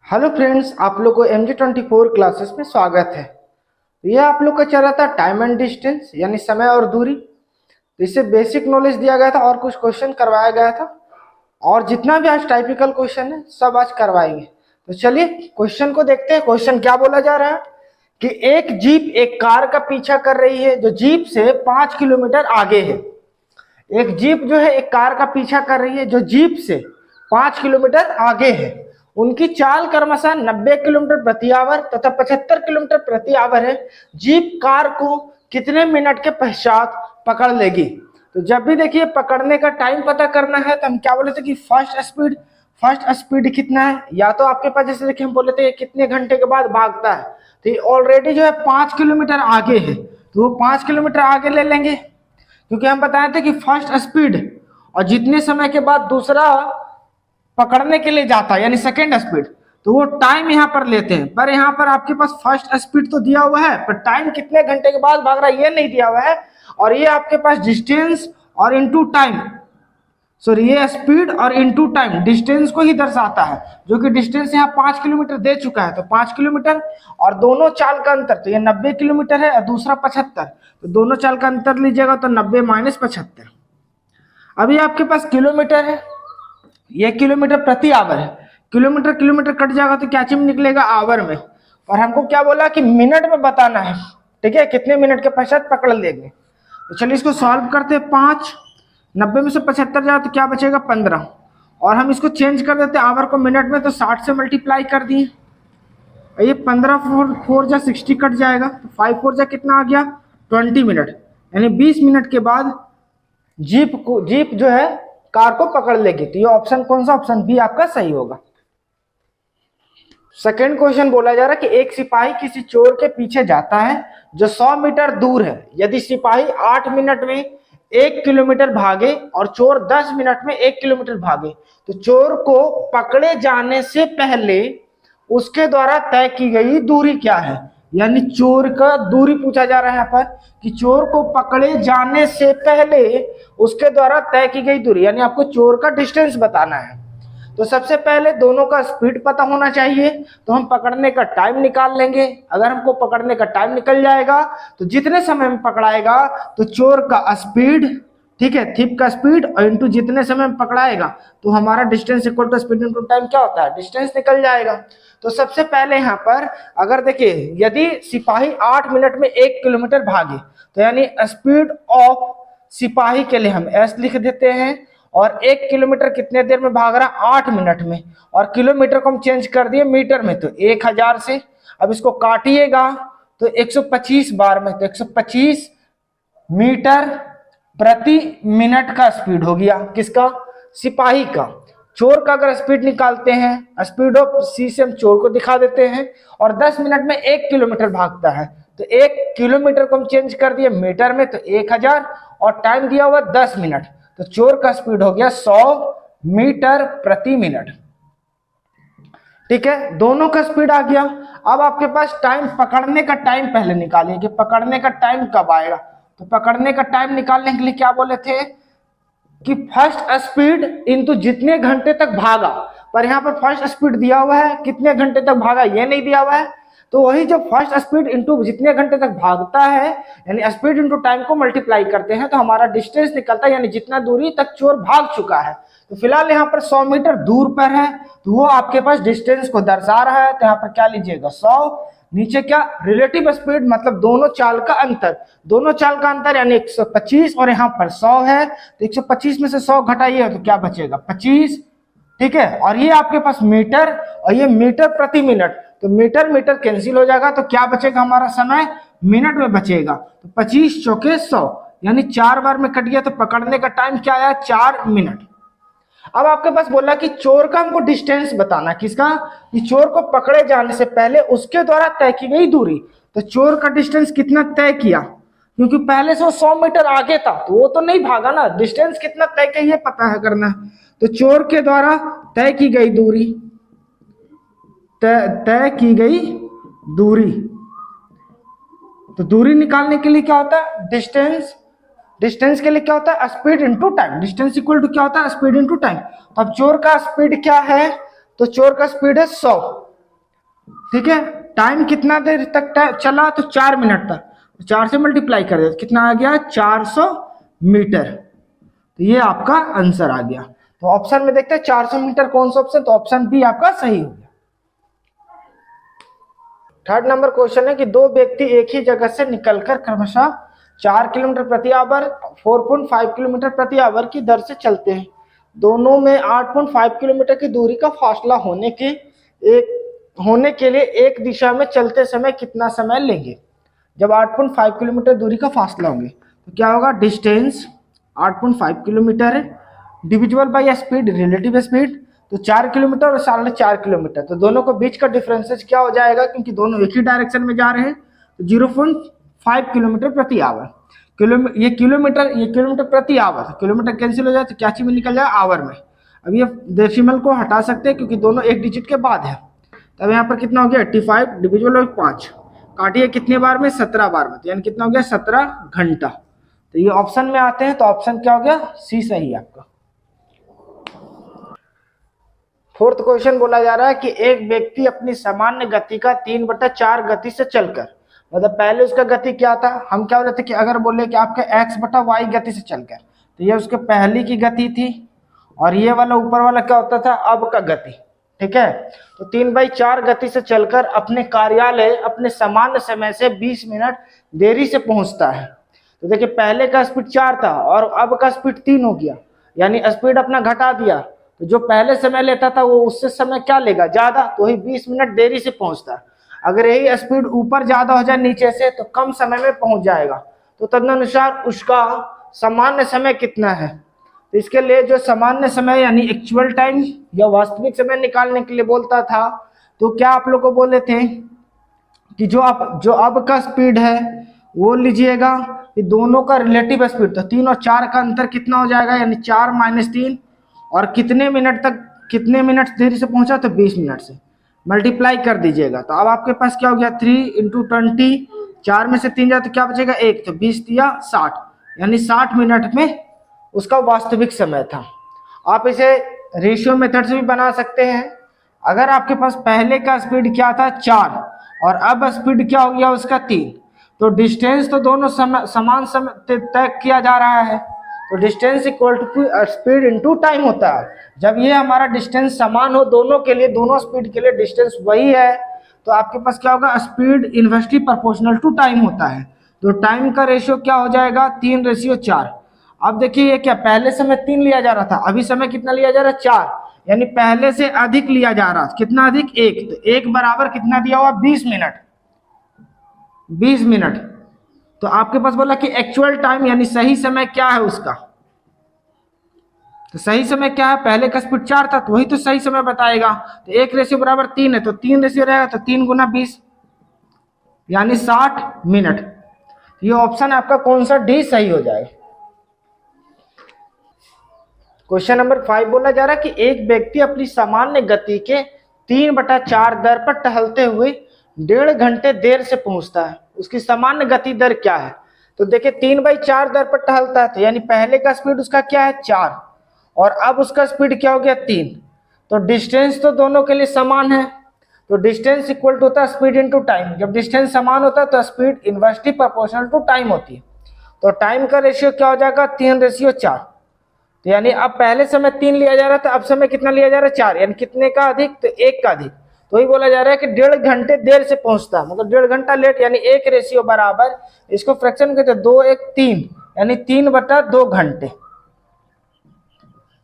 Hello friends, आप लोग को MG24 क्लासेस में स्वागत है। यह आप लोग का चल रहा था टाइम एंड डिस्टेंस यानी समय और दूरी। तो इससे बेसिक नॉलेज दिया गया था और कुछ क्वेश्चन करवाया गया था, और जितना भी आज टाइपिकल क्वेश्चन है सब आज करवाएंगे। तो चलिए क्वेश्चन को देखते हैं। क्वेश्चन क्या बोला जा रहा है कि एक जीप एक कार का पीछा कर रही है जो जीप से 5 किलोमीटर आगे है। एक जीप जो है एक कार का पीछा कर रही है जो जीप से 5 किलोमीटर आगे है। उनकी चाल क्रमशः 90 किलोमीटर प्रति आवर तथा 75 किलोमीटर प्रति आवर है। जीप कार को कितने मिनट के पश्चात पकड़ लेगी? तो जब भी देखिए पकड़ने का टाइम पता करना है तो हम क्या बोले थे कि फर्स्ट स्पीड कितना है, या तो आपके पास जैसे देखिए हम बोले थे कितने घंटे के बाद भागता है। तो ये ऑलरेडी जो है 5 किलोमीटर आगे है, तो वो 5 किलोमीटर आगे ले लेंगे, क्योंकि हम बताए थे कि फर्स्ट स्पीड और जितने समय के बाद दूसरा पकड़ने के लिए जाता है यानी सेकेंड स्पीड, तो वो टाइम यहाँ पर लेते हैं। पर यहाँ पर आपके पास फर्स्ट स्पीड तो दिया हुआ है, पर टाइम कितने घंटे के बाद भाग रहा है ये नहीं दिया हुआ है। और ये आपके पास डिस्टेंस और इनटू टाइम, सॉरी ये स्पीड और इनटू टाइम डिस्टेंस को ही दर्शाता है, जो कि डिस्टेंस यहाँ 5 किलोमीटर दे चुका है। तो 5 किलोमीटर और दोनों चाल का अंतर, तो ये 90 किलोमीटर है और दूसरा 75, तो दोनों चाल का अंतर लीजिएगा तो 90 माइनस 75। अभी आपके पास किलोमीटर है, ये किलोमीटर प्रति आवर है। किलोमीटर किलोमीटर कट जाएगा तो क्या चीज निकलेगा? आवर में। और हमको क्या बोला कि मिनट में बताना है, ठीक है, कितने मिनट के पश्चात पकड़ लेंगे। तो चलिए इसको सॉल्व करते हैं। 5 90 में से 75 जाए तो क्या बचेगा? 15। और हम इसको चेंज कर देते हैं आवर को मिनट में, तो 60 से मल्टीप्लाई कर दिए। ये 15 4 जा 60 कट जाएगा, तो 5 4 जा कितना आ गया? 20 मिनट, यानी 20 मिनट के बाद जीप जो है कार को पकड़ लेगी। तो ये ऑप्शन कौन सा? ऑप्शन बी आपका सही होगा। सेकेंड क्वेश्चन बोला जा रहा है कि एक सिपाही किसी चोर के पीछे जाता है जो 100 मीटर दूर है। यदि सिपाही 8 मिनट में 1 किलोमीटर भागे और चोर 10 मिनट में 1 किलोमीटर भागे, तो चोर को पकड़े जाने से पहले उसके द्वारा तय की गई दूरी क्या है? यानी चोर का दूरी पूछा जा रहा है यहाँ पर कि चोर को पकड़े जाने से पहले उसके द्वारा तय की गई दूरी, यानी आपको चोर का डिस्टेंस बताना है। तो सबसे पहले दोनों का स्पीड पता होना चाहिए, तो हम पकड़ने का टाइम निकाल लेंगे। अगर हमको पकड़ने का टाइम निकल जाएगा तो जितने समय में पकड़ाएगा तो चोर का स्पीड, ठीक है, थिप का स्पीड और इंटू जितने समय में पकड़ाएगा तो हमारा distance equal to speed into time क्या होता है? डिस्टेंस निकल जाएगा। तो सबसे पहले यहाँ पर अगर देखिए यदि सिपाही 8 मिनट में 1 किलोमीटर भागे, तो यानी स्पीड ऑफ सिपाही के लिए हम एस लिख देते हैं, और 1 किलोमीटर कितने देर में भाग रहा? 8 मिनट में, और किलोमीटर को हम चेंज कर दिए मीटर में, तो 1000 से। अब इसको काटिएगा तो 125 बार में, तो 125 मीटर प्रति मिनट का स्पीड हो गया। किसका? सिपाही का। चोर का अगर स्पीड निकालते हैं, स्पीड ऑफ सी से हम चोर को दिखा देते हैं, और 10 मिनट में 1 किलोमीटर भागता है, तो 1 किलोमीटर को हम चेंज कर दिए मीटर में, तो 1000, और टाइम दिया हुआ 10 मिनट, तो चोर का स्पीड हो गया 100 मीटर प्रति मिनट। ठीक है, दोनों का स्पीड आ गया। अब आपके पास टाइम, पकड़ने का टाइम पहले निकालिए कि पकड़ने का टाइम कब आएगा। तो पकड़ने का टाइम निकालने के लिए क्या बोले थे कि फर्स्ट स्पीड इंटू जितने घंटे तक भागा, पर यहाँ पर फर्स्ट स्पीड दिया हुआ है, कितने घंटे तक भागा ये नहीं दिया हुआ है। तो वही जब फर्स्ट स्पीड इंटू जितने घंटे तक भागता है यानी स्पीड इंटू टाइम को मल्टीप्लाई करते हैं तो हमारा डिस्टेंस निकलता है, यानी जितना दूरी तक चोर भाग चुका है। तो फिलहाल यहाँ पर 100 मीटर दूर पर है, तो वो आपके पास डिस्टेंस को दर्शा रहा है। तो यहाँ पर क्या लीजिएगा? 100, नीचे क्या? रिलेटिव स्पीड, मतलब दोनों चाल का अंतर। दोनों चाल का अंतर यानी 125, और यहाँ पर 100 है, तो 125 में से 100 घटाइए तो क्या बचेगा? 25। ठीक है, और ये आपके पास मीटर और ये मीटर प्रति मिनट, तो मीटर मीटर कैंसिल हो जाएगा, तो क्या बचेगा? हमारा समय मिनट में बचेगा। तो 25 चौके 100, यानी 4 बार में कट गया, तो पकड़ने का टाइम क्या आया? 4 मिनट। अब आपके पास बोला कि चोर का हमको डिस्टेंस बताना। किसका? कि चोर को पकड़े जाने से पहले उसके द्वारा तय की गई दूरी। तो चोर का डिस्टेंस कितना तय किया? क्योंकि पहले से वो 100 मीटर आगे था, तो वो तो नहीं भागा ना, डिस्टेंस कितना तय किया ये पता है करना। तो चोर के द्वारा तय की गई दूरी, तय की गई दूरी, तो दूरी निकालने के लिए क्या होता है? डिस्टेंस। डिस्टेंस के लिए क्या होता है? Speed into time. Distance equal to क्या होता है? Speed into time. तो अब चोर का स्पीड क्या है? तो चोर का स्पीड है 100, ठीक है, टाइम कितना देर तक चला, तो 4 मिनट तक। 4 से मल्टीप्लाई कर दे, कितना आ गया, 400 मीटर। तो ये आपका आंसर आ गया। तो ऑप्शन में देखते हैं 400 मीटर कौन सा ऑप्शन, तो ऑप्शन बी आपका सही हो गया। थर्ड नंबर क्वेश्चन है कि दो व्यक्ति एक ही जगह से निकलकर क्रमशः 4 किलोमीटर प्रति आवर, 4.5 किलोमीटर प्रति आवर की दर से चलते हैं। दोनों में 8.5 किलोमीटर की दूरी का फासला होने के लिए एक दिशा में चलते समय कितना समय लेंगे। जब 8.5 किलोमीटर दूरी का फासला होंगे तो क्या होगा, डिस्टेंस 8.5 किलोमीटर है, divisible by speed, relative speed, तो 4 किलोमीटर और 4.5 किलोमीटर, तो दोनों को बीच का डिफरेंसेज क्या हो जाएगा, क्योंकि दोनों एक ही डायरेक्शन में जा रहे हैं, तो 0.5 किलोमीटर प्रति आवर। ये किलोमीटर प्रति आवर, किलोमीटर कैंसिल हो जाए तो क्या चीज में निकल जाए, आवर में। अब ये डेसिमल को हटा सकते हैं क्योंकि दोनों एक डिजिट के बाद है। तब यहाँ पर कितना हो गया, 85 डिविजिबल बाय 5, काटिए कितने बार में, 17 बार में, तो यानी कितना हो गया, 17 घंटा। तो ये ऑप्शन में आते हैं, तो ऑप्शन क्या हो गया, सी सही है आपका। फोर्थ क्वेश्चन बोला जा रहा है कि एक व्यक्ति अपनी सामान्य गति का 3/4 गति से चलकर, मतलब पहले उसका गति क्या था, हम क्या बोलते थे कि अगर बोले कि आपका x/y गति से चलकर, तो ये उसके पहली की गति थी, और ये वाला ऊपर वाला क्या होता था, अब का गति। ठीक है, तो 3/4 गति से चलकर अपने कार्यालय अपने सामान्य समय से 20 मिनट देरी से पहुंचता है। तो देखिए पहले का स्पीड 4 था और अब का स्पीड 3 हो गया, यानी स्पीड अपना घटा दिया। तो जो पहले समय लेता था वो उससे समय क्या लेगा, ज्यादा, तो वही 20 मिनट देरी से पहुंचता है। अगर यही स्पीड ऊपर ज्यादा हो जाए नीचे से तो कम समय में पहुंच जाएगा। तो तदनुसार उसका सामान्य समय कितना है, तो इसके लिए जो सामान्य समय यानी एक्चुअल टाइम या वास्तविक समय निकालने के लिए बोलता था, तो क्या आप लोग को बोले थे कि जो अब का स्पीड है वो लीजिएगा, कि दोनों का रिलेटिव स्पीड, तो 3 और 4 का अंतर कितना हो जाएगा, यानी 4 - 3, और कितने मिनट देरी से पहुंचा, तो 20 मिनट से मल्टीप्लाई कर दीजिएगा। तो अब आपके पास क्या हो गया, 3 × 20, 4 में से 3 जाए तो क्या बचेगा, 1, तो 20 या 60, यानी 60 मिनट में उसका वास्तविक समय था। आप इसे रेशियो मेथड से भी बना सकते हैं। अगर आपके पास पहले का स्पीड क्या था, 4, और अब स्पीड क्या हो गया उसका 3, तो डिस्टेंस तो दोनों समान समय तय किया जा रहा है, तो distance equal to speed into time होता है। जब ये हमारा डिस्टेंस समान हो दोनों के लिए, दोनों स्पीड के लिए डिस्टेंस वही है, तो आपके पास क्या होगा, speed inversely proportional to time होता है। तो टाइम का रेशियो क्या हो जाएगा, 3:4। अब देखिए ये क्या, पहले समय 3 लिया जा रहा था, अभी समय कितना लिया जा रहा है, 4, यानी पहले से अधिक लिया जा रहा है। कितना अधिक, 1, तो 1 बराबर कितना दिया हुआ, 20 मिनट। 20 मिनट। तो आपके पास बोला कि एक्चुअल टाइम यानी सही समय क्या है उसका, तो सही समय क्या है, पहले का स्पीड 4 था तो वही तो सही समय बताएगा। तो 1:3 है, तो 3 रेशियो रहेगा, तो 3 × 20 यानी 60 मिनट। ये ऑप्शन आपका कौन सा, डी सही हो जाएगा। क्वेश्चन नंबर 5 बोला जा रहा है कि एक व्यक्ति अपनी सामान्य गति के 3/4 दर पर टहलते हुए 1.5 घंटे देर से पहुंचता है। उसकी सामान्य गति दर क्या है, तो देखिए 3/4 दर पर टहलता है, तो यानी पहले का स्पीड उसका क्या है, 4, और अब उसका स्पीड क्या हो गया, 3। तो डिस्टेंस तो दोनों के लिए समान है, तो डिस्टेंस इक्वल टू होता है स्पीड इनटू टाइम। जब डिस्टेंस समान होता है तो speed inversely proportional to time होती है। तो टाइम का रेशियो क्या हो जाएगा, 3:4। तो यानी अब पहले समय 3 लिया जा रहा था, अब समय कितना लिया जा रहा है, 4, यानी कितने का अधिक, तो 1 का अधिक। तो वही बोला जा रहा है कि 1.5 घंटे देर से पहुंचता, मतलब 1.5 घंटा लेट, यानी 1 रेशियो बराबर, इसको फ्रैक्शन कहते हैं 2 × 1 3, यानी 3/2 घंटे।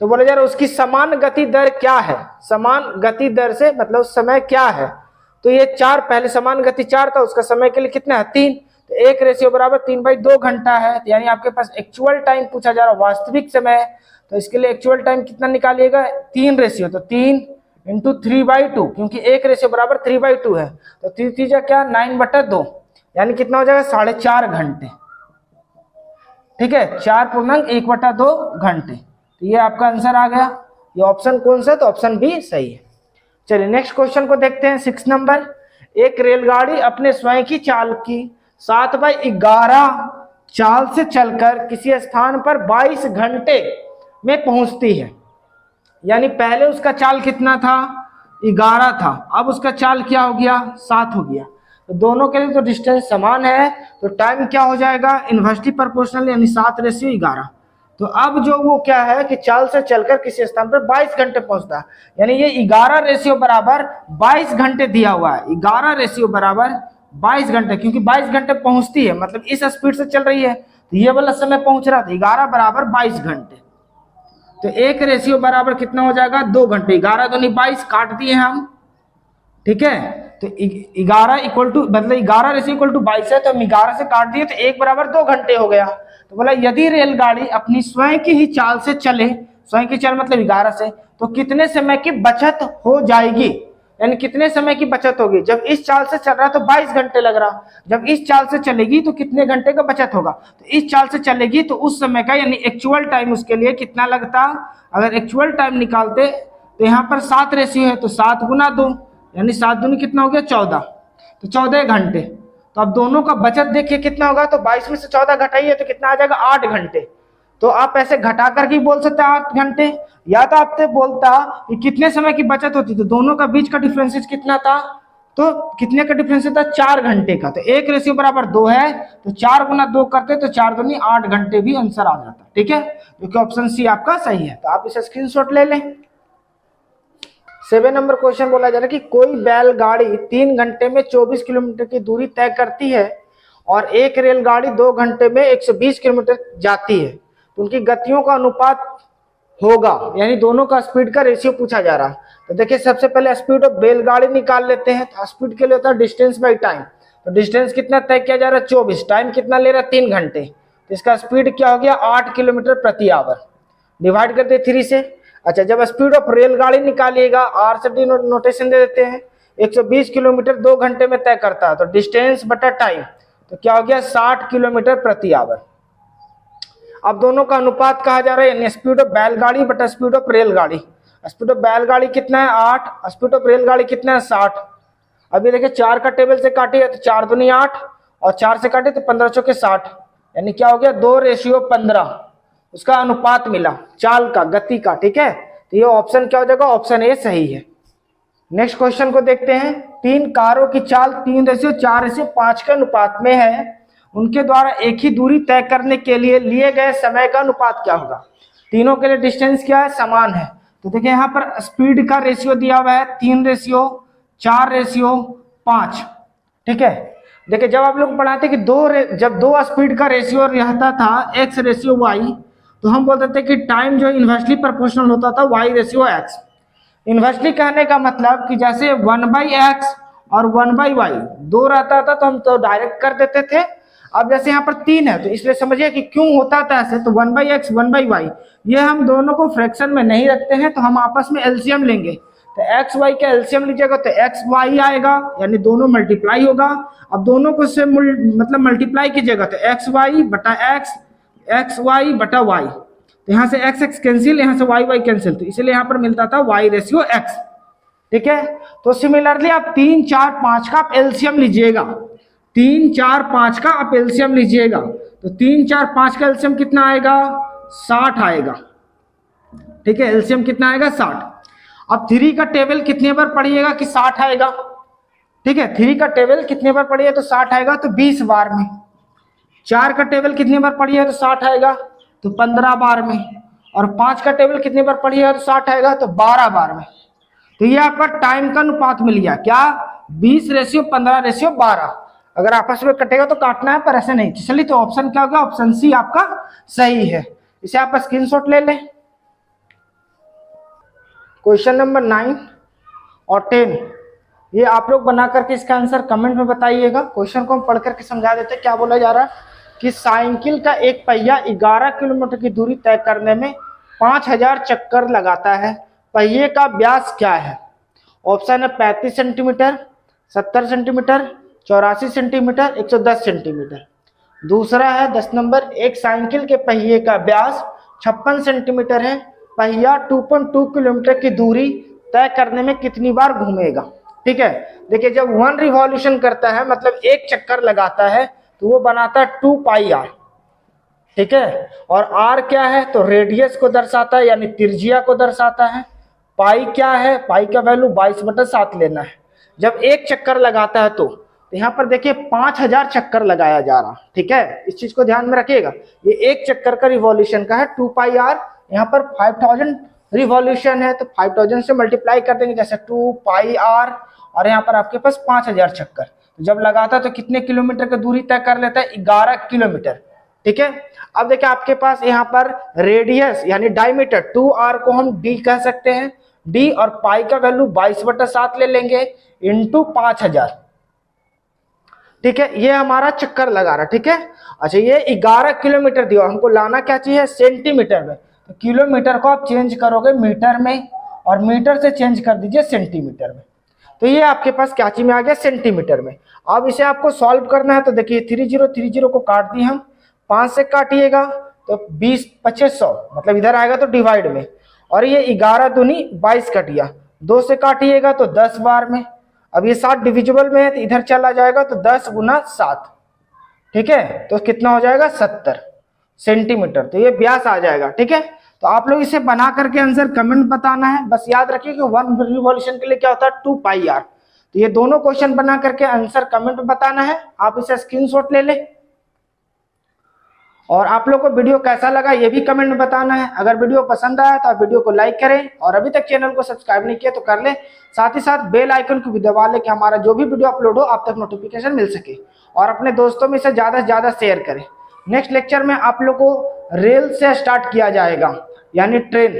तो बोला जा रहा है उसकी समान गति दर क्या है, समान गति दर से मतलब समय क्या है, तो ये 4, पहले समान गति 4 था, उसका समय के लिए कितना है, 3, तो 1 रेशियो बराबर 3/2 घंटा है। यानी आपके पास एक्चुअल टाइम पूछा जा रहा है, वास्तविक समय, तो इसके लिए एक्चुअल टाइम कितना निकालिएगा, 3 रेशियो, तो 3 × 3/2, क्योंकि 1 रेशियो बराबर 3/2 है, तो 3 क्या, 9/2, यानी कितना हो जाएगा, 4.5 घंटे। ठीक है, 4.1/2 घंटे। तो ये आपका आंसर आ गया। ये ऑप्शन कौन सा, तो ऑप्शन बी सही है। चलिए नेक्स्ट क्वेश्चन को देखते हैं, 6 नंबर। एक रेलगाड़ी अपने स्वयं की चाल की 7/11 चाल से चलकर किसी स्थान पर 22 घंटे में पहुंचती है। यानी पहले उसका चाल कितना था, 11 था, अब उसका चाल क्या हो गया, 7 हो गया। तो दोनों के लिए तो डिस्टेंस समान है, तो टाइम क्या हो जाएगा, इन्वर्सली प्रोपोर्शनल यानी 7:11। तो अब जो वो क्या है कि चाल से चलकर किसी स्थान पर 22 घंटे पहुंचता है, यानी ये 11 रेशियो बराबर 22 घंटे दिया हुआ है। 11 रेशियो बराबर 22 घंटे, क्योंकि 22 घंटे पहुंचती है, मतलब इस स्पीड से चल रही है, तो ये वाला समय पहुंच रहा था 11 बराबर 22 घंटे। तो एक रेशियो बराबर कितना हो जाएगा, 2 घंटे। 11 दूनी 22 काट दिए हम, ठीक है। तो 11 इक्वल टू, मतलब 11 रेशियो इक्वल टू 22 है, तो हम 11 से काट दिए तो 1 बराबर 2 घंटे हो गया। तो बोला यदि रेलगाड़ी अपनी स्वयं की ही चाल से चले, स्वयं की चाल मतलब 11 से, तो कितने समय की बचत हो जाएगी, यानी कितने समय की बचत होगी। जब इस चाल से चल रहा है तो 22 घंटे लग रहा, जब इस चाल से चलेगी तो कितने घंटे का बचत होगा। तो इस चाल से चलेगी तो उस समय का यानी एक्चुअल टाइम उसके लिए कितना लगता, अगर एक्चुअल टाइम निकालते तो यहाँ पर 7 रेशियो है, तो 7 गुना 2 यानी 7 दूनी कितना हो गया, 14, तो 14 घंटे। तो अब दोनों का बचत देखिए कितना होगा, तो 22 में से 14 घटाइए तो कितना आ जाएगा, 8 घंटे। तो आप ऐसे घटा करके बोल सकते हैं 8 घंटे, या तो आपसे बोलता कि कितने समय की बचत होती, तो दोनों का बीच का डिफरेंस कितना था, तो कितने का डिफरेंस था, 4 घंटे का। तो एक रेशियो बराबर 2 है, तो 4 गुना 2 करते तो 4 दूनी 8 घंटे भी आंसर आ जाता, ठीक है, क्योंकि ऑप्शन सी आपका सही है। तो आप इसे स्क्रीनशॉट ले लें। 7 नंबर क्वेश्चन बोला जा रहा है कि कोई बैलगाड़ी 3 घंटे में 24 किलोमीटर की दूरी तय करती है और एक रेलगाड़ी 2 घंटे में 120 किलोमीटर जाती है, तो उनकी गतियों का अनुपात होगा, यानी दोनों का स्पीड का रेशियो पूछा जा रहा है। तो देखिए सबसे पहले स्पीड ऑफ बैलगाड़ी निकाल लेते हैं। तो स्पीड के लिए होता है डिस्टेंस बाई टाइम, तो डिस्टेंस कितना तय किया जा रहा है, 24, टाइम कितना ले रहा है, 3 घंटे, तो इसका स्पीड क्या हो गया, 8 किलोमीटर प्रति आवर, डिवाइड करते 3 से। अच्छा, जब स्पीड ऑफ रेलगाड़ी निकालिएगा, आर से डी नोटेशन दे देते हैं, 120 किलोमीटर 2 घंटे में तय करता है, तो डिस्टेंस बटा टाइम, तो क्या हो गया, 60 किलोमीटर प्रति आवर। अब दोनों का अनुपात कहा जा रहा है, यानी स्पीड ऑफ बैलगाड़ी बटा स्पीड ऑफ रेलगाड़ी। स्पीड ऑफ बैलगाड़ी कितना है, 8, स्पीड ऑफ रेलगाड़ी कितना है, 60। अभी देखिए 4 का टेबल से काटिए तो 4 दूनी 8 और 4 से काटे तो 15 चौके 60, यानी क्या हो गया, 2:15 उसका अनुपात मिला चाल का, गति का, ठीक है। तो ये ऑप्शन क्या हो जाएगा, ऑप्शन ए सही है। नेक्स्ट क्वेश्चन को देखते हैं। 3 कारों की चाल 3:4:5 के अनुपात में है, उनके द्वारा एक ही दूरी तय करने के लिए लिए गए समय का अनुपात क्या होगा। तीनों के लिए डिस्टेंस क्या है, समान है। तो देखिए यहाँ पर स्पीड का रेशियो दिया हुआ है 3:4:5, ठीक है। देखिए जब आप लोग पढ़ाते कि जब दो स्पीड का रेशियो रहता था x/y, तो हम बोलते थे कि टाइम जो इन्वर्सली प्रोपोर्शनल होता था y/x। इन्वर्सली कहने का मतलब कि जैसे 1/x और 1/y दो रहता था तो हम तो डायरेक्ट कर देते थे। अब जैसे यहाँ पर 3 है, तो इसलिए समझिए कि क्यों होता था ऐसे। तो 1/x 1/y ये हम दोनों को फ्रैक्शन में नहीं रखते हैं, तो हम आपस में एलसीएम लेंगे। तो एक्स वाई का एलसीएम लीजिएगा तो एक्स वाई आएगा, यानी दोनों मल्टीप्लाई होगा। अब दोनों को से मतलब मल्टीप्लाई कीजिएगा तो एक्स वाई बटा एक्स, एक्स वाई बटा वाई, तो यहाँ से एक्स एक्स कैंसिल, यहाँ से वाई वाई कैंसिल, तो इसलिए यहाँ पर मिलता था y/x, ठीक है। तो सिमिलरली आप 3, 4, 5 का आप एलसीएम लीजिएगा, 3, 4, 5 का आप एलसीएम लीजिएगा, तो 3, 4, 5 का एलसीएम कितना आएगा, 60 आएगा, ठीक है। एलसीएम कितना आएगा, 60। अब 3 का टेबल कितने बार पढ़िएगा कि 60 आएगा, ठीक है। 3 का टेबल कितने बार पढ़िए तो 60 आएगा, तो 20 बार में। 4 का टेबल कितने बार पढ़िए तो 60 आएगा, तो 15 बार में। और 5 का टेबल कितने बार पढ़िएगा तो 60 आएगा, तो 12 बार में। तो ये आपका टाइम का अनुपात मिल गया, क्या, 20:15:12। अगर आपस में कटेगा तो काटना है, पर ऐसे नहीं। चलिए, तो ऑप्शन क्या होगा, ऑप्शन सी आपका सही है। इसे आप स्क्रीनशॉट ले लें। क्वेश्चन नंबर 9 और 10 ये आप लोग बना करके इसका आंसर कमेंट में बताइएगा। क्वेश्चन को हम पढ़ करके समझा देते हैं। क्या बोला जा रहा है कि साइकिल का एक पहिया 11 किलोमीटर की दूरी तय करने में 5000 चक्कर लगाता है। पहिए का व्यास क्या है। ऑप्शन है 35 सेंटीमीटर, 70 सेंटीमीटर, 84 सेंटीमीटर, 110 सेंटीमीटर। दूसरा है 10 नंबर, एक साइकिल के पहिए का व्यास 56 सेंटीमीटर है। पहिया 2.2 किलोमीटर की दूरी तय करने में कितनी बार घूमेगा। ठीक है, देखिए जब 1 रिवॉल्यूशन करता है मतलब एक चक्कर लगाता है तो वो बनाता है 2πr, ठीक है। और r क्या है तो रेडियस को दर्शाता है, यानी त्रिज्या को दर्शाता है। पाई क्या है, पाई का वैल्यू 22/7 लेना है। जब एक चक्कर लगाता है तो यहाँ पर देखिए 5000 चक्कर लगाया जा रहा, ठीक है, इस चीज को ध्यान में रखिएगा। ये एक चक्कर का रिवॉल्यूशन का है 2πr, यहाँ पर 5000 रिवॉल्यूशन है तो 5000 से मल्टीप्लाई कर देंगे, जैसे 2πr, और यहाँ पर आपके पास 5000 चक्कर। तो जब लगाता है तो कितने किलोमीटर की दूरी तय कर लेता है, 11 किलोमीटर, ठीक है। अब देखिए आपके पास यहाँ पर रेडियस यानी डायमीटर 2r को हम d कह सकते हैं, d, और पाई का वैल्यू 22/7 ले लेंगे इंटू 5000, ठीक है। ये हमारा चक्कर लगा रहा, ठीक है। अच्छा, ये 11 किलोमीटर दिया, हमको लाना क्या चाहिए, सेंटीमीटर में। तो किलोमीटर को आप चेंज करोगे मीटर में, और मीटर से चेंज कर दीजिए सेंटीमीटर में। तो ये आपके पास क्या चीज में आ गया, सेंटीमीटर में। अब इसे आपको सॉल्व करना है तो देखिए 30 को काट दिए हम, 5 से काटिएगा तो 20 25 100, मतलब इधर आएगा तो डिवाइड में, और ये 11 दूनी 22 कट गया, 2 से काटिएगा तो 10 बार में। अब ये 7 डिविजिबल में है तो इधर चला जाएगा तो 10 गुना 7, ठीक है, तो कितना हो जाएगा 70 सेंटीमीटर। तो ये व्यास आ जाएगा, ठीक है। तो आप लोग इसे बना करके आंसर कमेंट बताना है। बस याद रखिए कि 1 रिवॉल्यूशन के लिए क्या होता है 2πr। तो ये दोनों क्वेश्चन बना करके आंसर कमेंट में बताना है। आप इसे स्क्रीनशॉट ले ले, और आप लोग को वीडियो कैसा लगा ये भी कमेंट में बताना है। अगर वीडियो पसंद आया तो आप वीडियो को लाइक करें, और अभी तक चैनल को सब्सक्राइब नहीं किया तो कर ले, साथ ही साथ बेल आइकन को भी दबा ले कि हमारा जो भी वीडियो अपलोड हो आप तक नोटिफिकेशन मिल सके, और अपने दोस्तों में इसे ज्यादा से ज्यादा शेयर करें। नेक्स्ट लेक्चर में आप लोग को रेल से स्टार्ट किया जाएगा, यानी ट्रेन।